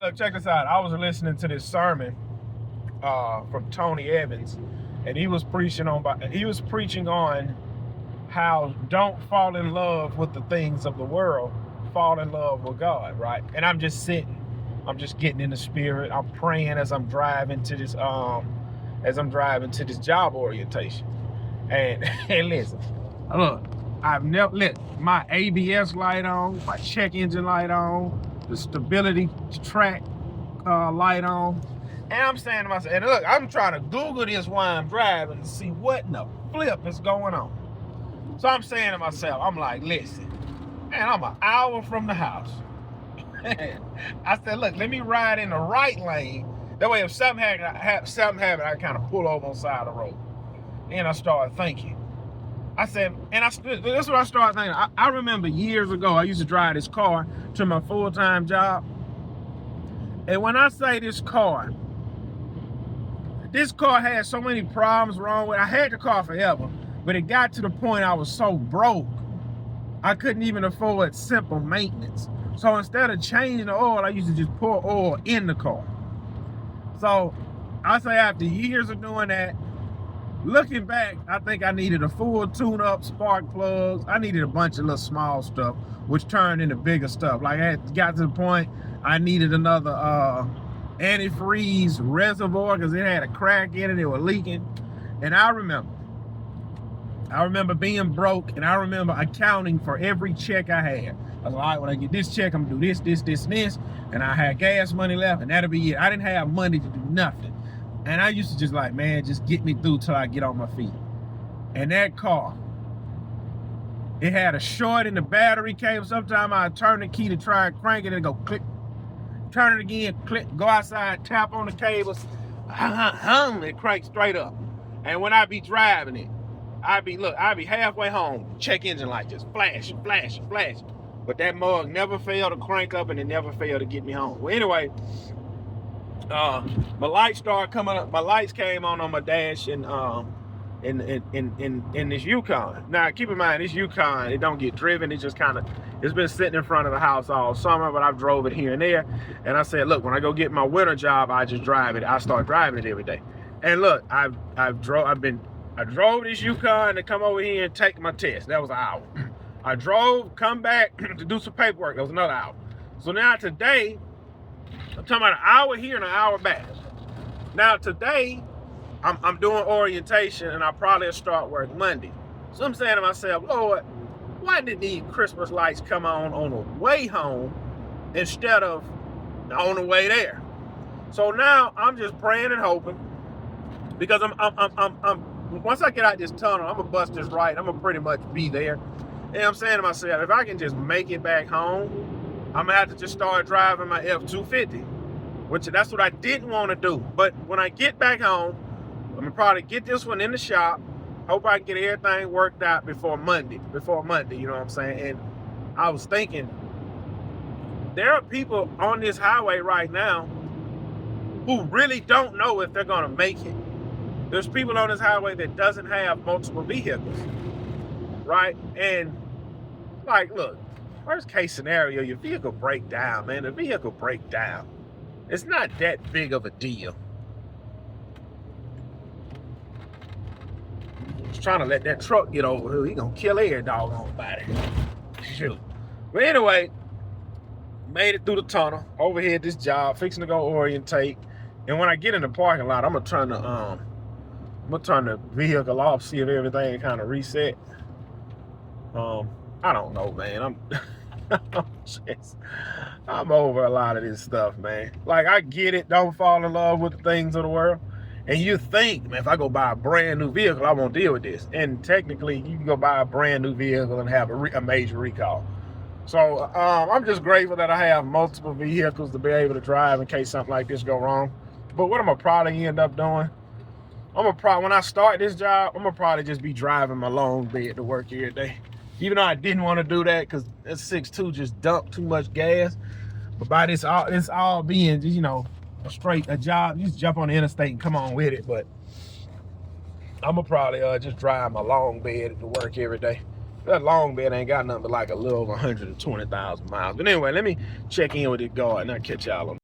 Look, check this out. I was listening to this sermon from Tony Evans, and he was preaching on how don't fall in love with the things of the world, fall in love with God, right? And I'm just sitting, I'm just getting in the spirit. I'm praying as I'm driving to this job orientation. And and listen, look, I've never lit my ABS light on, my check engine light on, the stability track light on. And I'm saying to myself, and look, I'm trying to Google this while I'm driving to see what in the flip is going on. So I'm saying to myself, I'm like, listen, man, I'm an hour from the house. I said, look, let me ride in the right lane. That way if something happens, I kind of pull over on the side of the road. And I started thinking. I said, this is what I started thinking. I remember years ago, I used to drive this car to my full-time job. And when I say this car had so many problems wrong with it. I had the car forever, but it got to the point I was so broke, I couldn't even afford simple maintenance. So instead of changing the oil, I used to just pour oil in the car. So I say after years of doing that, looking back, I think I needed a full tune-up, spark plugs. I needed a bunch of little small stuff, which turned into bigger stuff. Like I got to the point I needed another antifreeze reservoir because it had a crack in it. It was leaking. And I remember being broke, and I remember accounting for every check I had. I was like, all right, when I get this check, I'm gonna do this, this, this, and this. And I had gas money left, and that'll be it. I didn't have money to do nothing. And I used to just like, man, just get me through till I get on my feet. And that car, it had a short in the battery cable. Sometimes I'd turn the key to try and crank it and go click. Turn it again, click, go outside, tap on the cables, it cranks straight up. And when I be driving it, I'd be halfway home, check engine light just flash, flash, flash. But that mug never failed to crank up, and it never failed to get me home. Well, anyway, my lights started coming up. My lights came on my dash in this Yukon. Now, keep in mind, this Yukon, it don't get driven. It just it's been sitting in front of the house all summer, but I've drove it here and there. And I said, look, when I go get my winter job, I just drive it. I start driving it every day. And look, I drove this Yukon to come over here and take my test. That was an hour. I drove, come back to do some paperwork. That was another hour. So now today, I'm talking about an hour here and an hour back. Now today, I'm doing orientation, and I'll probably start work Monday. So I'm saying to myself, Lord, why did these Christmas lights come on the way home instead of on the way there? So now I'm just praying and hoping, because I'm once I get out this tunnel, I'm gonna bust this right. I'm gonna pretty much be there. And I'm saying to myself, if I can just make it back home, I'm gonna have to just start driving my F-250, which that's what I didn't want to do. But when I get back home, I'm gonna probably get this one in the shop. Hope I can get everything worked out before Monday, you know what I'm saying? And I was thinking, there are people on this highway right now who really don't know if they're gonna make it. There's people on this highway that doesn't have multiple vehicles, right? And like, look, worst case scenario, your vehicle break down, man. The vehicle break down. It's not that big of a deal. Just trying to let that truck get over here. He gonna kill every doggone body. Shoot. But anyway, made it through the tunnel, over here at this job, fixing to go orientate. And when I get in the parking lot, I'm gonna turn the vehicle off, see if everything kind of reset. I don't know, man. I'm over a lot of this stuff, man. Like, I get it, don't fall in love with the things of the world. And you think, man, if I go buy a brand new vehicle, I won't deal with this. And technically, you can go buy a brand new vehicle and have a major recall. So I'm just grateful that I have multiple vehicles to be able to drive in case something like this go wrong. But what I'm gonna probably end up doing, when I start this job, I'm gonna probably just be driving my long bed to work every day. Even though I didn't want to do that because that 6.2 just dumped too much gas. But by this all being, you know, a job, you just jump on the interstate and come on with it. But I'm gonna probably just drive my long bed to work every day. That long bed ain't got nothing but like a little over 120,000 miles. But anyway, let me check in with this guard and I'll catch y'all on.